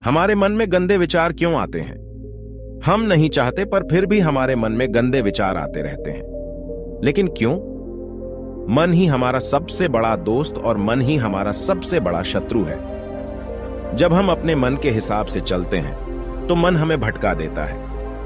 हमारे मन में गंदे विचार क्यों आते हैं? हम नहीं चाहते पर फिर भी हमारे मन में गंदे विचार आते रहते हैं। लेकिन क्यों? मन ही हमारा सबसे बड़ा दोस्त और मन ही हमारा सबसे बड़ा शत्रु है। जब हम अपने मन के हिसाब से चलते हैं तो मन हमें भटका देता है,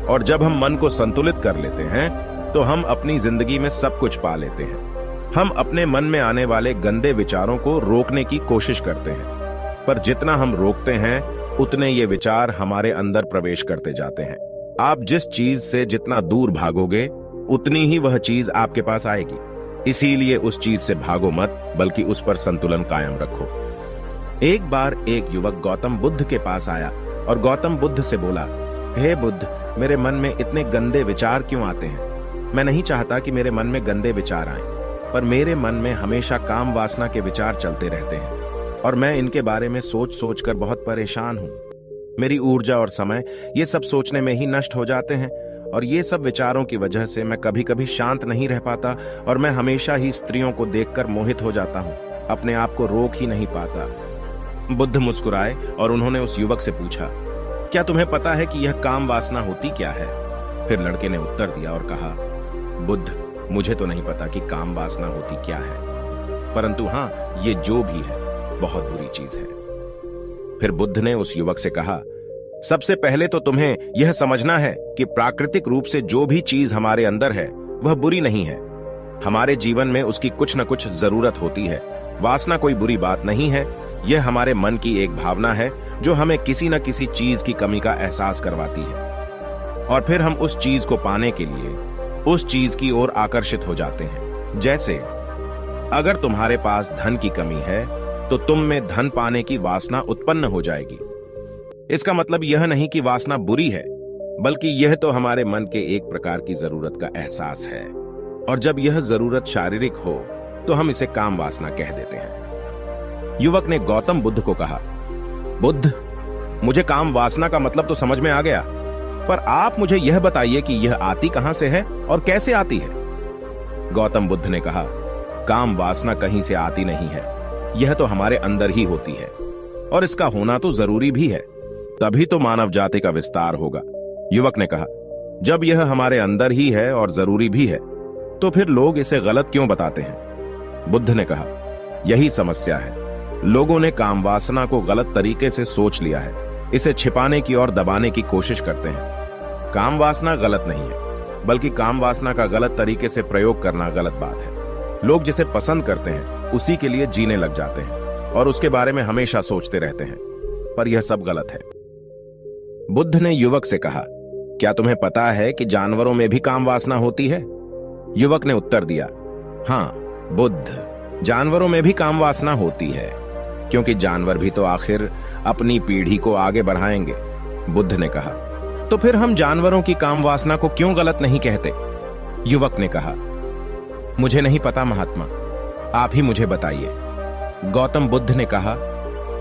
और जब हम मन को संतुलित कर लेते हैं तो हम अपनी जिंदगी में सब कुछ पा लेते हैं। हम अपने मन में आने वाले गंदे विचारों को रोकने की कोशिश करते हैं, पर जितना हम रोकते हैं उतने ये विचार हमारे अंदर प्रवेश करते जाते हैं। आप जिस चीज से जितना दूर भागोगे उतनी ही वह चीज आपके पास आएगी। इसीलिए उस चीज से भागो मत, बल्कि उस पर संतुलन कायम रखो। एक बार एक युवक गौतम बुद्ध के पास आया और गौतम बुद्ध से बोला, हे बुद्ध, मेरे मन में इतने गंदे विचार क्यों आते हैं? मैं नहीं चाहता कि मेरे मन में गंदे विचार आएं, पर मेरे मन में हमेशा काम वासना के विचार चलते रहते हैं और मैं इनके बारे में सोच सोच कर बहुत परेशान हूं। मेरी ऊर्जा और समय ये सब सोचने में ही नष्ट हो जाते हैं, और ये सब विचारों की वजह से मैं कभी कभी शांत नहीं रह पाता और मैं हमेशा ही स्त्रियों को देखकर मोहित हो जाता हूं, अपने आप को रोक ही नहीं पाता। बुद्ध मुस्कुराए और उन्होंने उस युवक से पूछा, क्या तुम्हें पता है कि यह काम वासना होती क्या है? फिर लड़के ने उत्तर दिया और कहा, बुद्ध, मुझे तो नहीं पता कि काम वासना होती क्या है, परंतु हां, ये जो भी है बहुत बुरी चीज है। फिर बुद्ध ने उस युवक से कहा, सबसे पहले तो तुम्हें यह समझना है कि प्राकृतिक रूप से जो भी चीज हमारे अंदर है वह बुरी नहीं है। हमारे जीवन में उसकी कुछ न कुछ जरूरत होती है। वासना कोई बुरी बात नहीं है, यह हमारे मन की एक भावना है जो हमें किसी न किसी चीज की कमी का एहसास करवाती है, और फिर हम उस चीज को पाने के लिए उस चीज की ओर आकर्षित हो जाते हैं। जैसे अगर तुम्हारे पास धन की कमी है तो तुम में धन पाने की वासना उत्पन्न हो जाएगी। इसका मतलब यह नहीं कि वासना बुरी है, बल्कि यह तो हमारे मन के एक प्रकार की जरूरत का एहसास है, और जब यह जरूरत शारीरिक हो तो हम इसे काम वासना कह देते हैं। युवक ने गौतम बुद्ध को कहा, बुद्ध, मुझे काम वासना का मतलब तो समझ में आ गया, पर आप मुझे यह बताइए कि यह आती कहां से है और कैसे आती है? गौतम बुद्ध ने कहा, काम वासना कहीं से आती नहीं है, यह तो हमारे अंदर ही होती है, और इसका होना तो जरूरी भी है, तभी तो मानव जाति का विस्तार होगा। युवक ने कहा, जब यह हमारे अंदर ही है और जरूरी भी है तो फिर लोग इसे गलत क्यों बताते हैं? बुद्ध ने कहा, यही समस्या है। लोगों ने काम वासना को गलत तरीके से सोच लिया है, इसे छिपाने की और दबाने की कोशिश करते हैं। काम वासना गलत नहीं है, बल्कि काम वासना का गलत तरीके से प्रयोग करना गलत बात है। लोग जिसे पसंद करते हैं उसी के लिए जीने लग जाते हैं और उसके बारे में हमेशा सोचते रहते हैं, पर यह सब गलत है। बुद्ध ने युवक से कहा, क्या तुम्हें पता है कि जानवरों में भी काम वासना होती है? युवक ने उत्तर दिया, हां बुद्ध, जानवरों में भी काम वासना होती है, क्योंकि जानवर भी तो आखिर अपनी पीढ़ी को आगे बढ़ाएंगे। बुद्ध ने कहा, तो फिर हम जानवरों की काम वासना को क्यों गलत नहीं कहते? युवक ने कहा, मुझे नहीं पता महात्मा, आप ही मुझे बताइए। गौतम बुद्ध ने कहा,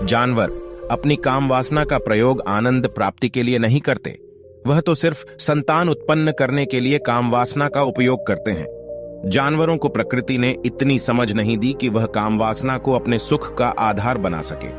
जानवर अपनी काम वासना का प्रयोग आनंद प्राप्ति के लिए नहीं करते, वह तो सिर्फ संतान उत्पन्न करने के लिए काम वासना का उपयोग करते हैं। जानवरों को प्रकृति ने इतनी समझ नहीं दी कि वह काम वासना को अपने सुख का आधार बना सके,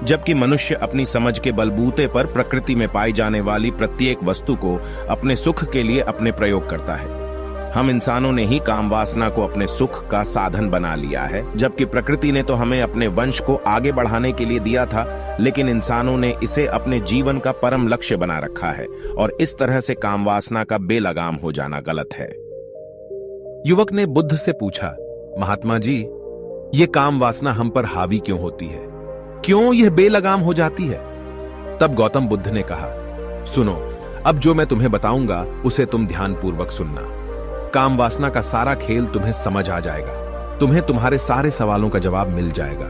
जबकि मनुष्य अपनी समझ के बलबूते पर प्रकृति में पाई जाने वाली प्रत्येक वस्तु को अपने सुख के लिए अपने प्रयोग करता है। हम इंसानों ने ही काम वासना को अपने सुख का साधन बना लिया है, जबकि प्रकृति ने तो हमें अपने वंश को आगे बढ़ाने के लिए दिया था, लेकिन इंसानों ने इसे अपने जीवन का परम लक्ष्य बना रखा है, और इस तरह से काम वासना का बेलगाम हो जाना गलत है। युवक ने बुद्ध से पूछा, महात्मा जी, ये काम वासना हम पर हावी क्यों होती है? क्यों यह बेलगाम हो जाती है? तब गौतम बुद्ध ने कहा, सुनो, अब जो मैं तुम्हें बताऊंगा उसे तुम ध्यानपूर्वक सुनना। काम वासना का सारा खेल तुम्हें समझ आ जाएगा, तुम्हें तुम्हारे सारे सवालों का जवाब मिल जाएगा,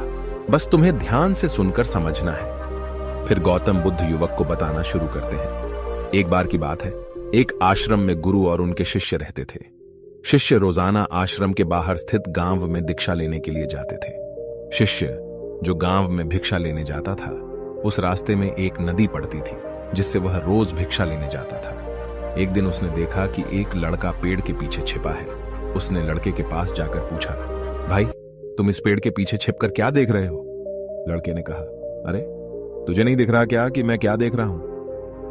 बस तुम्हें ध्यान से सुनकर समझना है। फिर गौतम बुद्ध युवक को बताना शुरू करते हैं। एक बार की बात है, एक आश्रम में गुरु और उनके शिष्य रहते थे। शिष्य रोजाना आश्रम के बाहर स्थित गांव में दीक्षा लेने के लिए जाते थे। शिष्य जो गांव में भिक्षा लेने जाता था, उस रास्ते में एक नदी पड़ती थी जिससे वह रोज भिक्षा लेने जाता था। एक दिन उसने देखा कि एक लड़का पेड़ के पीछे छिपा है। उसने लड़के के पास जाकर पूछा, भाई, तुम इस पेड़ के पीछे छिपकर क्या देख रहे हो? लड़के ने कहा, अरे तुझे नहीं दिख रहा क्या कि मैं क्या देख रहा हूं?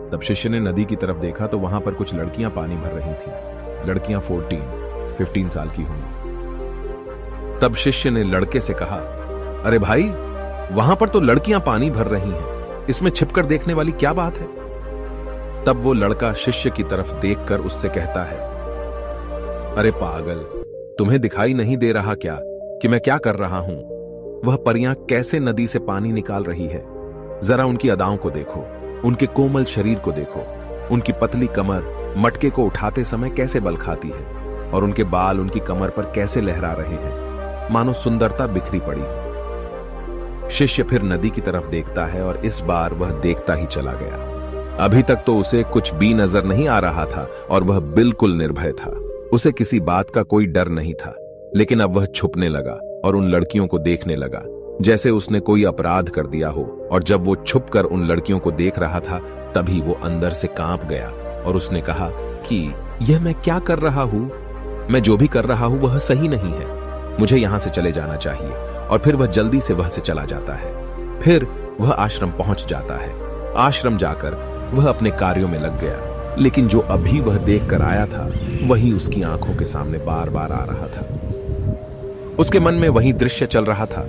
तब शिष्य ने नदी की तरफ देखा तो वहां पर कुछ लड़कियां पानी भर रही थी। लड़कियां 14-15 साल की होंगी। तब शिष्य ने लड़के से कहा, अरे भाई, वहां पर तो लड़कियां पानी भर रही हैं, इसमें छिपकर देखने वाली क्या बात है? तब वो लड़का शिष्य की तरफ देखकर उससे कहता है, अरे पागल, तुम्हें दिखाई नहीं दे रहा क्या कि मैं क्या कर रहा हूं? वह परियां कैसे नदी से पानी निकाल रही है। जरा उनकी अदाओं को देखो, उनके कोमल शरीर को देखो, उनकी पतली कमर मटके को उठाते समय कैसे बल खाती है, और उनके बाल उनकी कमर पर कैसे लहरा रहे हैं, मानो सुंदरता बिखरी पड़ी हो। शिष्य फिर नदी की तरफ देखता है और इस बार वह देखता ही चला गया। अभी तक तो उसे कुछ भी नजर नहीं आ रहा था और वह बिल्कुल निर्भय था। उसे किसी बात का कोई डर नहीं था, लेकिन अब वह छुपने लगा और उन लड़कियों को देखने लगा जैसे उसने कोई अपराध कर दिया हो। और जब वो छुपकर उन लड़कियों को देख रहा था तभी वो अंदर से कांप गया और उसने कहा कि यह मैं क्या कर रहा हूं? मैं जो भी कर रहा हूं वह सही नहीं है, मुझे यहां से चले जाना चाहिए। और फिर वह जल्दी से वह से चला जाता है। फिर वह आश्रम पहुंच जाता है। आश्रम जाकर वह अपने कार्यों में लग गया, लेकिन जो अभी वह देख कर आया था वही उसकी आंखों के सामने बार बार आ रहा था। उसके मन में वही दृश्य चल रहा था।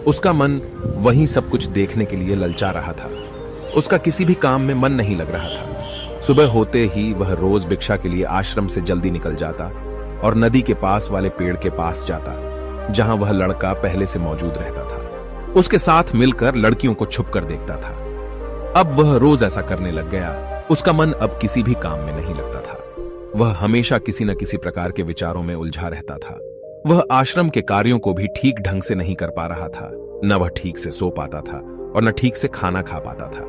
उसका मन वही सब कुछ देखने के लिए ललचा रहा था। उसका किसी भी काम में मन नहीं लग रहा था। सुबह होते ही वह रोज भिक्षा के लिए आश्रम से जल्दी निकल जाता और नदी के पास वाले पेड़ के पास जाता जहां वह लड़का पहले से मौजूद रहता था। उसके साथ मिलकर लड़कियों को छुपकर देखता था। अब वह रोज ऐसा करने लग गया। उसका मन अब किसी भी काम में नहीं लगता था। वह हमेशा किसी न किसी प्रकार के विचारों में उलझा रहता था। वह आश्रम के कार्यों को भी ठीक ढंग से नहीं कर पा रहा था। न वह ठीक से सो पाता था और न ठीक से खाना खा पाता था।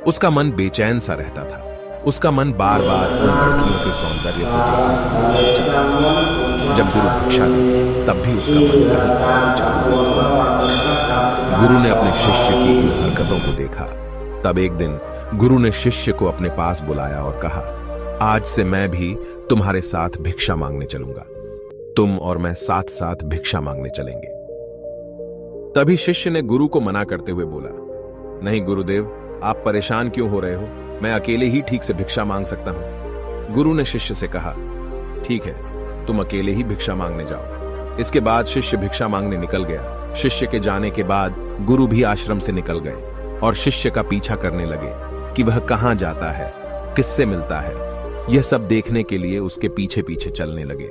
उसका मन बेचैन सा रहता था। उसका मन बार बार उन लड़कियों के सौंदर्य को देखने चलता था। जब गुरु भिक्षा देते तब भी उसका मन कहीं और विचार। गुरु ने अपने शिष्य की इन हरकतों को देखा। तब एक दिन गुरु ने शिष्य को अपने पास बुलाया और कहा, आज से मैं भी तुम्हारे साथ भिक्षा मांगने चलूंगा। तुम और मैं साथ साथ भिक्षा मांगने चलेंगे। तभी शिष्य ने गुरु को मना करते हुए बोला, नहीं गुरुदेव, आप परेशान क्यों हो रहे हो? मैं अकेले ही ठीक से भिक्षा मांग सकता हूं। गुरु ने शिष्य से कहा, ठीक है, तुम अकेले ही भिक्षा मांगने जाओ। इसके बाद शिष्य भिक्षा मांगने निकल गया। शिष्य के जाने के बाद गुरु भी आश्रम से निकल गए और शिष्य का पीछा करने लगे कि वह कहां जाता है, किससे मिलता है। यह सब देखने के लिए उसके पीछे पीछे चलने लगे।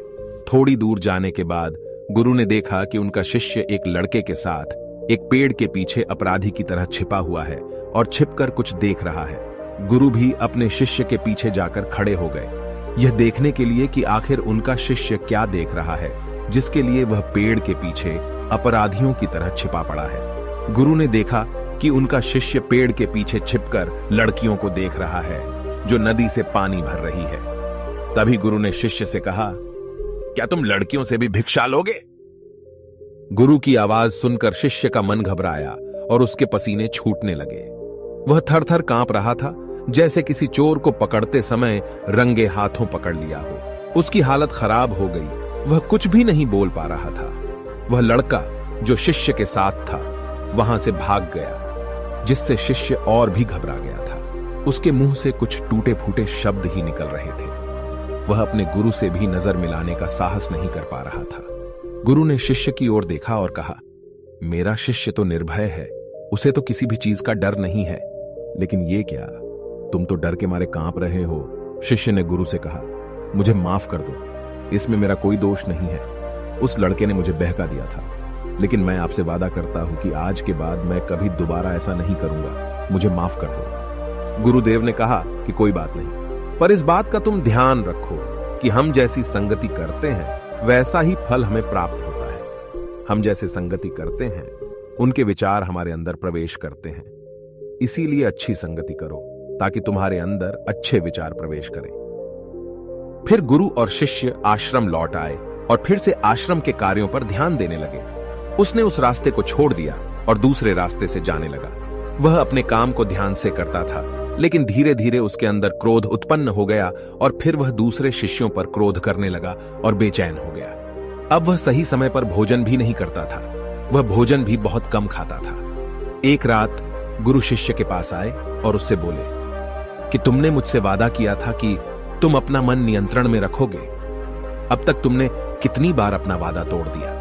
थोड़ी दूर जाने के बाद गुरु ने देखा कि उनका शिष्य एक लड़के के साथ एक पेड़ के पीछे अपराधी की तरह छिपा हुआ है और छिपकर कुछ देख रहा है। गुरु भी अपने शिष्य के पीछे जाकर खड़े हो गए, यह देखने के लिए कि आखिर उनका शिष्य क्या देख रहा है जिसके लिए वह पेड़ के पीछे अपराधियों की तरह छिपा पड़ा है। गुरु ने देखा कि उनका शिष्य पेड़ के पीछे छिपकर लड़कियों को देख रहा है जो नदी से पानी भर रही है। तभी गुरु ने शिष्य से कहा, क्या तुम लड़कियों से भी भिक्षा लोगे? गुरु की आवाज सुनकर शिष्य का मन घबराया और उसके पसीने छूटने लगे। वह थर थर कांप रहा था, जैसे किसी चोर को पकड़ते समय रंगे हाथों पकड़ लिया हो। उसकी हालत खराब हो गई। वह कुछ भी नहीं बोल पा रहा था। वह लड़का जो शिष्य के साथ था वहां से भाग गया, जिससे शिष्य और भी घबरा गया था। उसके मुंह से कुछ टूटे फूटे शब्द ही निकल रहे थे। वह अपने गुरु से भी नजर मिलाने का साहस नहीं कर पा रहा था। गुरु ने शिष्य की ओर देखा और कहा, मेरा शिष्य तो निर्भय है, उसे तो किसी भी चीज का डर नहीं है, लेकिन ये क्या, तुम तो डर के मारे कांप रहे हो। शिष्य ने गुरु से कहा, मुझे माफ कर दो, इसमें मेरा कोई दोष नहीं है। उस लड़के ने मुझे बहका दिया था, लेकिन मैं आपसे वादा करता हूं कि आज के बाद मैं कभी दोबारा ऐसा नहीं करूंगा। मुझे माफ कर दो। गुरुदेव ने कहा कि कोई बात नहीं, पर इस बात का तुम ध्यान रखो कि हम जैसी संगति करते हैं वैसा ही फल हमें प्राप्त होता है। हम जैसे संगति करते हैं उनके विचार हमारे अंदर प्रवेश करते हैं। इसीलिए अच्छी संगति करो ताकि तुम्हारे अंदर अच्छे विचार प्रवेश करें। फिर गुरु और शिष्य आश्रम लौट आए और फिर से आश्रम के कार्यों पर ध्यान देने लगे। उसने उस रास्ते को छोड़ दिया और दूसरे रास्ते से जाने लगा। वह अपने काम को ध्यान से करता था, लेकिन धीरे धीरे उसके अंदर क्रोध उत्पन्न हो गया और फिर वह दूसरे शिष्यों पर क्रोध करने लगा और बेचैन हो गया। अब वह सही समय पर भोजन भी नहीं करता था। वह भोजन भी बहुत कम खाता था। एक रात गुरु शिष्य के पास आए और उससे बोले कि तुमने मुझसे वादा किया था कि तुम अपना मन नियंत्रण में रखोगे। अब तक तुमने कितनी बार अपना वादा तोड़ दिया।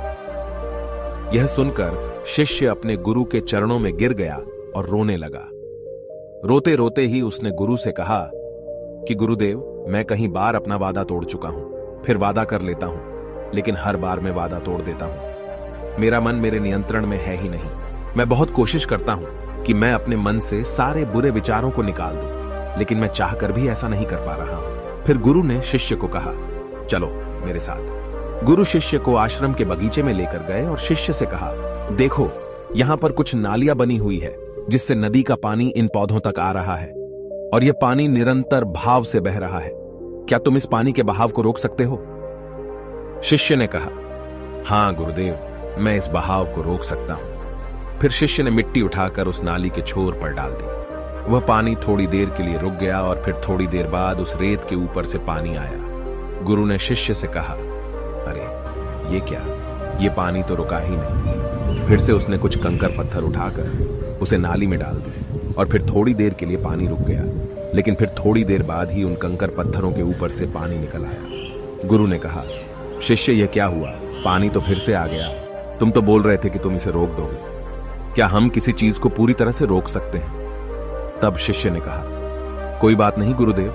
यह सुनकर शिष्य अपने गुरु के चरणों में गिर गया और रोने लगा। रोते रोते ही उसने गुरु से कहा कि गुरुदेव, मैं कई बार अपना वादा तोड़ चुका हूं, फिर वादा कर लेता हूं, लेकिन हर बार मैं वादा तोड़ देता हूं। मेरा मन मेरे नियंत्रण में है ही नहीं। मैं बहुत कोशिश करता हूं कि मैं अपने मन से सारे बुरे विचारों को निकाल दूं, लेकिन मैं चाहकर भी ऐसा नहीं कर पा रहा हूं। फिर गुरु ने शिष्य को कहा, चलो मेरे साथ। गुरु शिष्य को आश्रम के बगीचे में लेकर गए और शिष्य से कहा, देखो यहां पर कुछ नालियां बनी हुई है जिससे नदी का पानी इन पौधों तक आ रहा है, और यह पानी निरंतर भाव से बह रहा है। क्या तुम इस पानी के बहाव को रोक सकते हो? शिष्य ने कहा, हां गुरुदेव, मैं इस बहाव को रोक सकता हूं। फिर शिष्य ने मिट्टी उठाकर उस नाली के छोर पर डाल दी। वह पानी थोड़ी देर के लिए रुक गया और फिर थोड़ी देर बाद उस रेत के ऊपर से पानी आया। गुरु ने शिष्य से कहा, अरे ये क्या, ये पानी तो रुका ही नहीं। फिर से उसने कुछ कंकर पत्थर उठाकर उसे नाली में डाल दी और फिर थोड़ी देर के लिए पानी रुक गया, लेकिन फिर थोड़ी देर बाद ही उन कंकर पत्थरों के ऊपर से पानी निकल आया। गुरु ने कहा, शिष्य यह क्या हुआ? पानी तो फिर से आ गया। तुम तो बोल रहे थे कि तुम इसे रोक दोगे। क्या हम किसी चीज को पूरी तरह से रोक सकते हैं? तब शिष्य ने कहा, कोई बात नहीं गुरुदेव,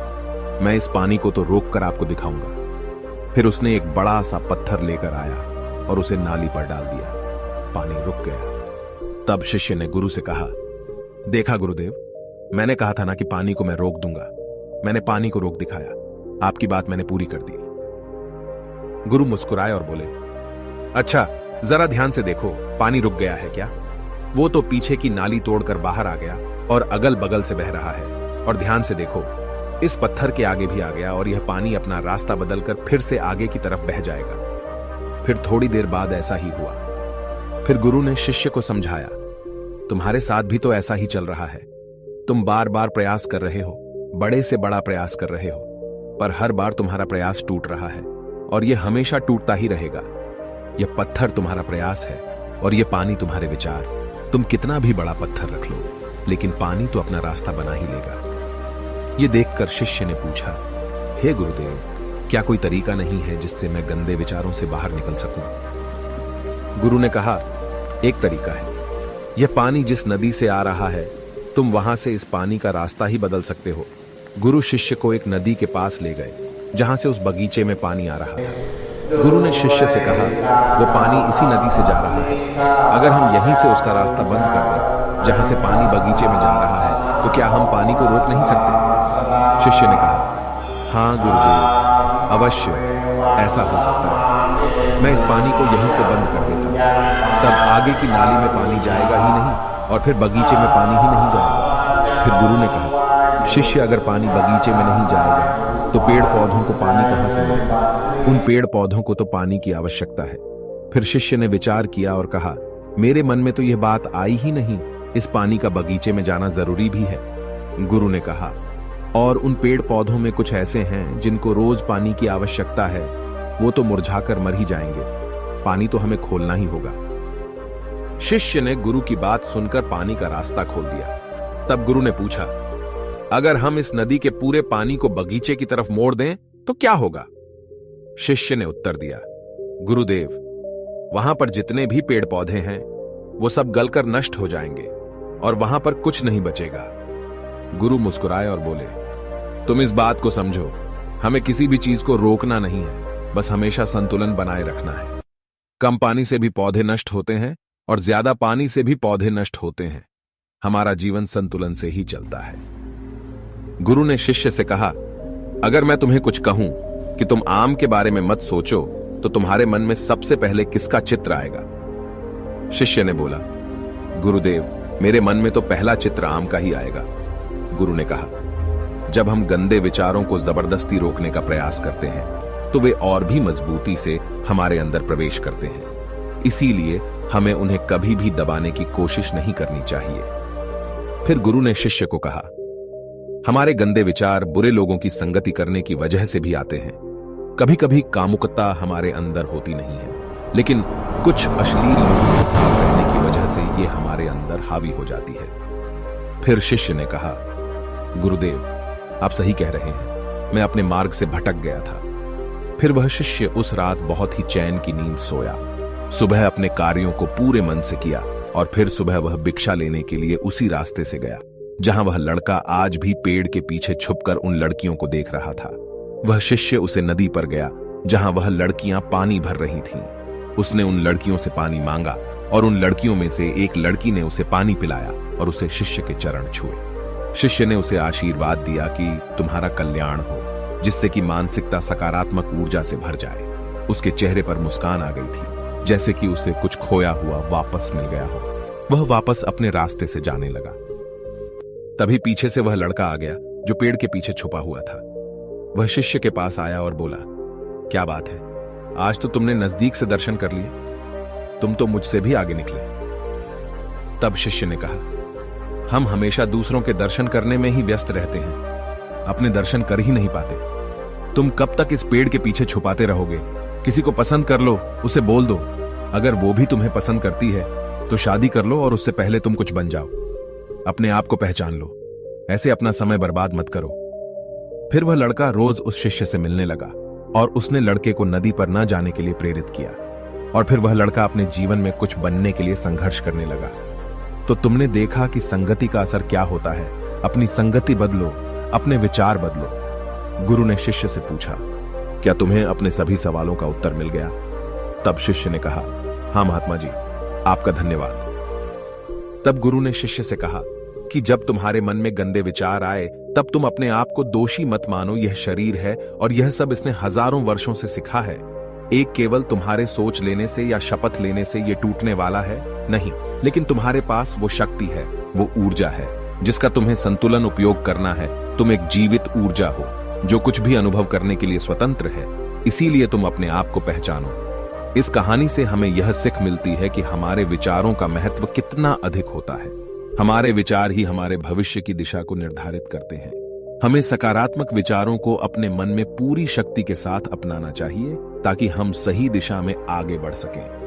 मैं इस पानी को तो रोक कर आपको दिखाऊंगा। फिर उसने एक बड़ा सा पत्थर लेकर आया और उसे नाली पर डाल दिया। पानी रुक गया। तब शिष्य ने गुरु से कहा, देखा गुरुदेव, मैंने कहा था ना कि पानी को मैं रोक दूंगा। मैंने पानी को रोक दिखाया। आपकी बात मैंने पूरी कर दी। गुरु मुस्कुराए और बोले, अच्छा जरा ध्यान से देखो, पानी रुक गया है क्या? वो तो पीछे की नाली तोड़कर बाहर आ गया और अगल बगल से बह रहा है। और ध्यान से देखो, इस पत्थर के आगे भी आ गया और यह पानी अपना रास्ता बदलकर फिर से आगे की तरफ बह जाएगा। फिर थोड़ी देर बाद ऐसा ही हुआ। फिर गुरु ने शिष्य को समझाया, तुम्हारे साथ भी तो ऐसा ही चल रहा है। तुम बार बार प्रयास कर रहे हो, बड़े से बड़ा प्रयास कर रहे हो, पर हर बार तुम्हारा प्रयास टूट रहा है और यह हमेशा टूटता ही रहेगा। यह पत्थर तुम्हारा प्रयास है और यह पानी तुम्हारे विचार। तुम कितना भी बड़ा पत्थर रख लो, लेकिन पानी तो अपना रास्ता बना ही लेगा। यह देखकर शिष्य ने पूछा, हे गुरुदेव, क्या कोई तरीका नहीं है जिससे मैं गंदे विचारों से बाहर निकल सकूं? गुरु ने कहा, एक तरीका है। यह पानी जिस नदी से आ रहा है, तुम वहां से इस पानी का रास्ता ही बदल सकते हो। गुरु शिष्य को एक नदी के पास ले गए जहां से उस बगीचे में पानी आ रहा था। गुरु ने शिष्य से कहा, वो पानी इसी नदी से जा रहा है। अगर हम यहीं से उसका रास्ता बंद कर दें जहां से पानी बगीचे में जा रहा है, तो क्या हम पानी को रोक नहीं सकते? शिष्य ने कहा, हाँ गुरुदेव, अवश्य ऐसा हो सकता है। मैं इस पानी को यहीं से बंद कर देता हूं। तब आगे की नाली में पानी जाएगा ही नहीं और फिर बगीचे में पानी ही नहीं जाएगा। फिर गुरु ने कहा, शिष्य अगर पानी बगीचे में नहीं जाएगा तो पेड़ पौधों को पानी कहां से मिलेगा? उन पेड़ पौधों को तो पानी की आवश्यकता है। फिर शिष्य ने विचार किया और कहा, मेरे मन में तो यह बात आई ही नहीं, इस पानी का बगीचे में जाना जरूरी भी है। गुरु ने कहा, और उन पेड़ पौधों में कुछ ऐसे हैं जिनको रोज पानी की आवश्यकता है, वो तो मुरझाकर मर ही जाएंगे। पानी तो हमें खोलना ही होगा। शिष्य ने गुरु की बात सुनकर पानी का रास्ता खोल दिया। तब गुरु ने पूछा, अगर हम इस नदी के पूरे पानी को बगीचे की तरफ मोड़ दें तो क्या होगा? शिष्य ने उत्तर दिया, गुरुदेव, वहां पर जितने भी पेड़ पौधे हैं वो सब गलकर नष्ट हो जाएंगे और वहां पर कुछ नहीं बचेगा। गुरु मुस्कुराए और बोले, तुम इस बात को समझो, हमें किसी भी चीज को रोकना नहीं है, बस हमेशा संतुलन बनाए रखना है। कम पानी से भी पौधे नष्ट होते हैं और ज्यादा पानी से भी पौधे नष्ट होते हैं। हमारा जीवन संतुलन से ही चलता है। गुरु ने शिष्य से कहा, अगर मैं तुम्हें कुछ कहूं कि तुम आम के बारे में मत सोचो, तो तुम्हारे मन में सबसे पहले किसका चित्र आएगा? शिष्य ने बोला, गुरुदेव, मेरे मन में तो पहला चित्र आम का ही आएगा। गुरु ने कहा, जब हम गंदे विचारों को जबरदस्ती रोकने का प्रयास करते हैं तो वे और भी मजबूती से हमारे अंदर प्रवेश करते हैं। इसीलिए हमें उन्हें कभी भी दबाने की कोशिश नहीं करनी चाहिए। फिर गुरु ने शिष्य को कहा, हमारे गंदे विचार बुरे लोगों की संगति करने की वजह से भी आते हैं। कभी कभी कामुकता हमारे अंदर होती नहीं है, लेकिन कुछ अश्लील लोगों के साथ रहने की वजह से ये हमारे अंदर हावी हो जाती है। फिर शिष्य ने कहा, गुरुदेव, आप सही कह रहे हैं, मैं अपने मार्ग से भटक गया था। फिर वह शिष्य उस रात बहुत ही चैन की नींद सोया। सुबह अपने कार्यों को पूरे मन से किया और फिर सुबह वह भिक्षा लेने के लिए उसी रास्ते से गया जहां वह लड़का आज भी पेड़ के पीछे छुपकर उन लड़कियों को देख रहा था। वह शिष्य उसे नदी पर गया जहां वह लड़कियां पानी भर रही थीं। उसने उन लड़कियों से पानी मांगा और उन लड़कियों में से एक लड़की ने उसे पानी पिलाया और उसे शिष्य के चरण छुए। शिष्य ने उसे आशीर्वाद दिया कि तुम्हारा कल्याण हो, जिससे कि मानसिकता सकारात्मक ऊर्जा से भर जाए। उसके चेहरे पर मुस्कान आ गई थी, जैसे कि उसे कुछ खोया हुआ वापस मिल गया हो। वह वापस अपने रास्ते से जाने लगा। तभी पीछे से वह लड़का आ गया जो पेड़ के पीछे छुपा हुआ था। वह शिष्य के पास आया और बोला, क्या बात है, आज तो तुमने नजदीक से दर्शन कर लिए, तुम तो मुझसे भी आगे निकले। तब शिष्य ने कहा, हम हमेशा दूसरों के दर्शन करने में ही व्यस्त रहते हैं, अपने दर्शन कर ही नहीं पाते। तुम कब तक इस पेड़ के पीछे छुपाते रहोगे? किसी को पसंद कर लो, उसे बोल दो। अगर वो भी तुम्हें पसंद करती है तो शादी कर लो और उससे पहले तुम कुछ बन जाओ। अपने आप को पहचान लो, ऐसे अपना समय बर्बाद मत करो। फिर वह लड़का रोज उस शिष्य से मिलने लगा और उसने लड़के को नदी पर न जाने के लिए प्रेरित किया। और फिर वह लड़का अपने जीवन में कुछ बनने के लिए संघर्ष करने लगा। तो तुमने देखा कि संगति का असर क्या होता है। अपनी संगति बदलो, अपने विचार बदलो। गुरु ने शिष्य से पूछा, क्या तुम्हें अपने सभी सवालों का उत्तर मिल गया? तब शिष्य ने कहा, हाँ महात्मा जी, आपका धन्यवाद। तब गुरु ने शिष्य से कहा कि जब तुम्हारे मन में गंदे विचार आए तब तुम अपने आप को दोषी मत मानो। यह शरीर है और यह सब इसने हजारों वर्षों से सीखा है। एक केवल तुम्हारे सोच लेने से या शपथ लेने से यह टूटने वाला है नहीं, लेकिन तुम्हारे पास वो शक्ति है, वो ऊर्जा है जिसका तुम्हें संतुलन उपयोग करना है। तुम एक जीवित ऊर्जा हो जो कुछ भी अनुभव करने के लिए स्वतंत्र है। इसीलिए तुम अपने आप को पहचानो। इस कहानी से हमें यह सीख मिलती है कि हमारे विचारों का महत्व कितना अधिक होता है। हमारे विचार ही हमारे भविष्य की दिशा को निर्धारित करते हैं। हमें सकारात्मक विचारों को अपने मन में पूरी शक्ति के साथ अपनाना चाहिए ताकि हम सही दिशा में आगे बढ़ सकें।